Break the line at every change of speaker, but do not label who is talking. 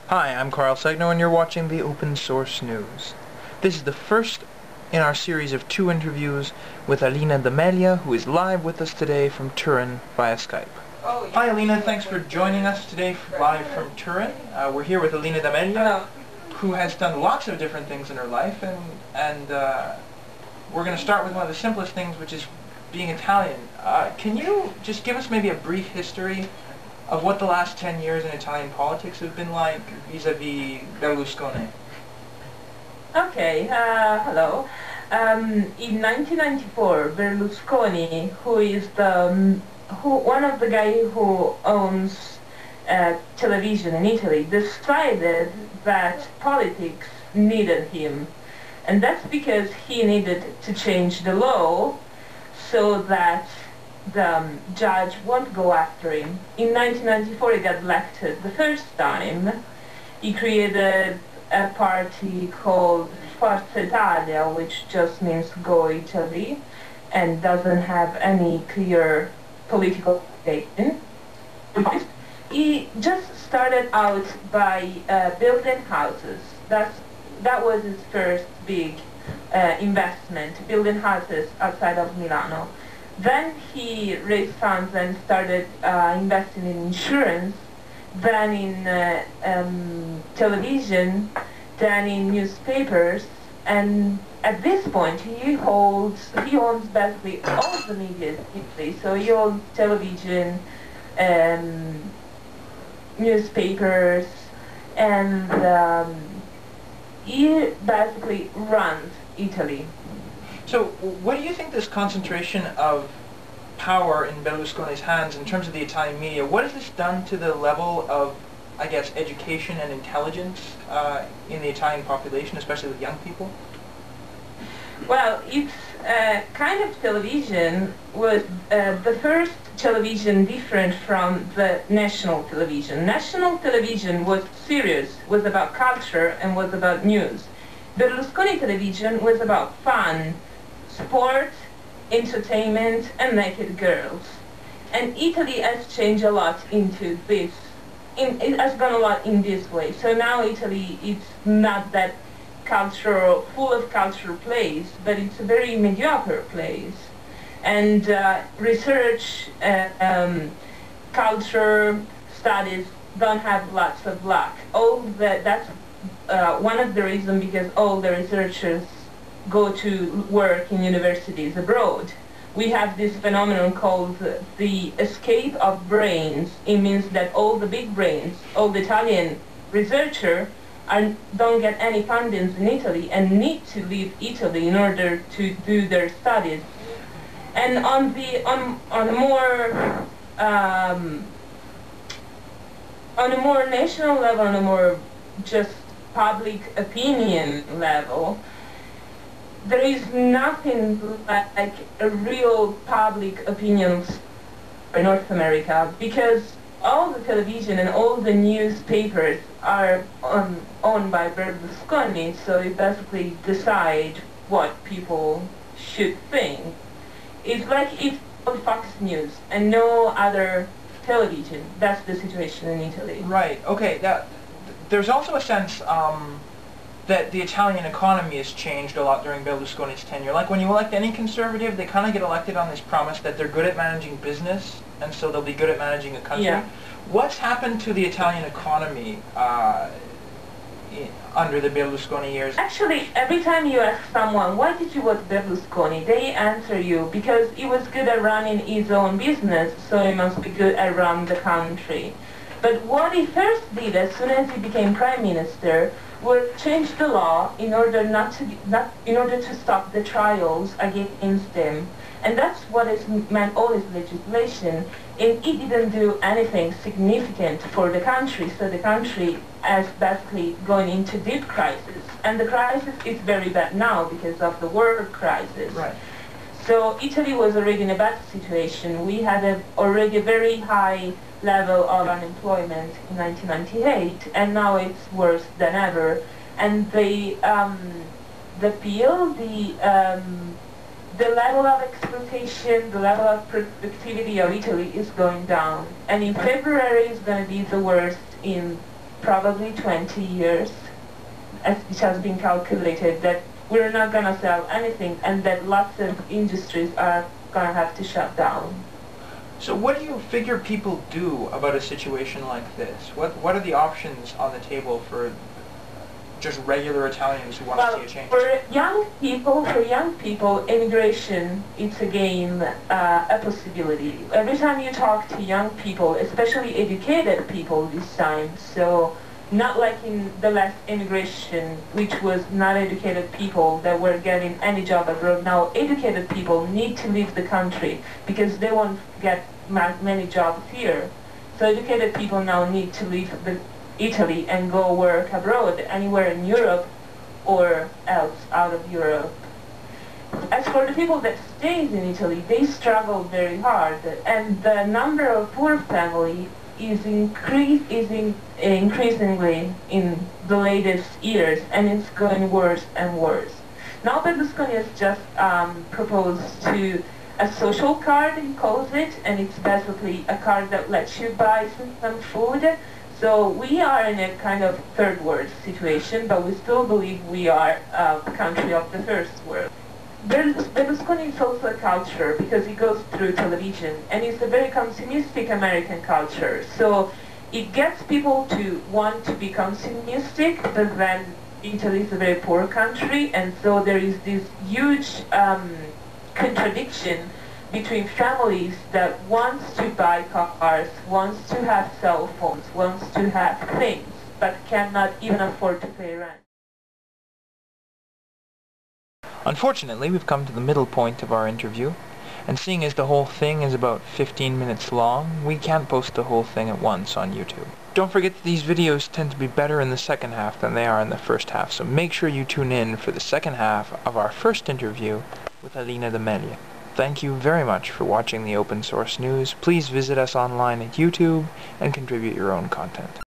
Hi, I'm Carl Segno and you're watching the Open Source News. This is the first in our series of 2 interviews with Alina D'amelia, who is live with us today from Turin via Skype. Hi Alina, thanks for joining us today live from Turin. We're here with Alina D'amelia, who has done lots of different things in her life, and we're going to start with one of the simplest things, which is being Italian. Can you just give us maybe a brief history of what the last 10 years in Italian politics have been like vis-a-vis Berlusconi?
Okay, hello. In 1994, Berlusconi, who is one of the guys who owns television in Italy, decided that politics needed him. And that's because he needed to change the law so that the judge won't go after him. In 1994 he got elected the first time. He created a party called Forza Italia, which just means Go Italy, and doesn't have any clear political statement. He just started out by building houses. That was his first big investment, building houses outside of Milano. Then he raised funds and started investing in insurance, then in television, then in newspapers, and at this point he owns basically all the media in Italy. So he owns television, newspapers, and he basically runs Italy.
So, what do you think this concentration of power in Berlusconi's hands in terms of the Italian media, what has this done to the level of, I guess, education and intelligence in the Italian population, especially with young people?
Well, it's kind of television was the first television different from the national television. National television was serious, was about culture and was about news. Berlusconi television was about fun, sport, entertainment, and naked girls. And Italy has changed a lot into this. It has gone a lot in this way. So now Italy, it's not that full of cultural place, but it's a very mediocre place. And research, culture, studies don't have lots of luck. That's one of the reasons because all the researchers go to work in universities abroad. We have this phenomenon called the escape of brains. It means that all the big brains, all the Italian researchers don't get any fundings in Italy and need to leave Italy in order to do their studies. And on a more national level, on a more just public opinion level, there is nothing like a real public opinion in North America, because all the television and all the newspapers are owned by Berlusconi, so he basically decides what people should think. It's like it's on Fox News and no other television. That's the situation in Italy.
Right, okay. There's also a sense that the Italian economy has changed a lot during Berlusconi's tenure. Like when you elect any conservative, they kind of get elected on this promise that they're good at managing business, and so they'll be good at managing a country.
Yeah.
What's happened to the Italian economy under the Berlusconi years?
Actually, every time you ask someone, why did you vote Berlusconi, they answer you, because he was good at running his own business, so he must be good at running the country. But what he first did as soon as he became prime minister was change the law in order to stop the trials against him. And that's what is meant all his legislation. And he didn't do anything significant for the country, so the country is basically going into deep crisis. And the crisis is very bad now because of the world crisis.
Right.
So Italy was already in a bad situation. We had already a very high level of unemployment in 1998, and now it's worse than ever. And the level of exploitation, the level of productivity of Italy is going down. And in February is going to be the worst in probably 20 years, as it has been calculated, that we're not going to sell anything and that lots of industries are going to have to shut down.
So what do you figure people do about a situation like this? What are the options on the table for just regular Italians who want to see a change?
For young people, immigration is again a possibility. Every time you talk to young people, especially educated people this time, so not like in the last immigration, which was not educated people that were getting any job abroad. Now educated people need to leave the country because they won't get many jobs here. So educated people now need to leave Italy and go work abroad, anywhere in Europe or else out of Europe. As for the people that stays in Italy, they struggle very hard, and the number of poor families is increasingly in the latest years, and it's going worse and worse. Now Berlusconi has just proposed to a social card, he calls it, and it's basically a card that lets you buy some food. So we are in a kind of third world situation, but we still believe we are a country of the first world. Berlusconi is also a culture because he goes through television, and it's a very consumistic American culture. So it gets people to want to be consumistic, but then Italy is a very poor country, and so there is this huge contradiction between families that wants to buy cars, wants to have cell phones, wants to have things, but cannot even afford to pay rent.
Unfortunately, we've come to the middle point of our interview, and seeing as the whole thing is about 15 minutes long, we can't post the whole thing at once on YouTube. Don't forget that these videos tend to be better in the second half than they are in the first half, so make sure you tune in for the second half of our first interview with Alina D'amelia. Thank you very much for watching the Open Source News. Please visit us online at YouTube and contribute your own content.